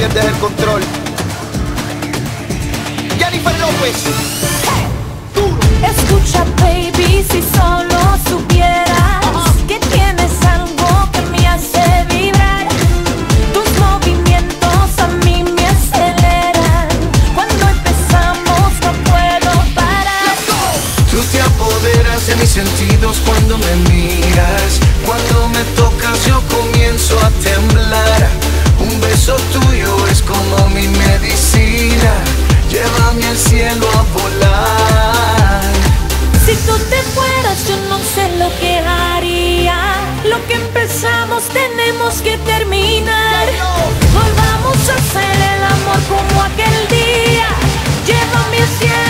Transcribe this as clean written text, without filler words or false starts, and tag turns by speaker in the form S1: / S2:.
S1: pierdes el control. Jennifer López. Duro.
S2: Escucha, baby, si solo supieras que tienes algo que me hace vibrar. Tus movimientos a mí me aceleran. Cuando empezamos no puedo parar.
S3: Tú te apoderas de mis sentidos cuando me miras. Cuando me tocas yo comienzo a temblar. Un beso tuyo es como mi medicina. Llévame al cielo a volar.
S2: Si tú te fueras yo no sé lo que haría. Lo que empezamos tenemos que terminar. Volvamos a hacer el amor como aquel día. Llévame al cielo.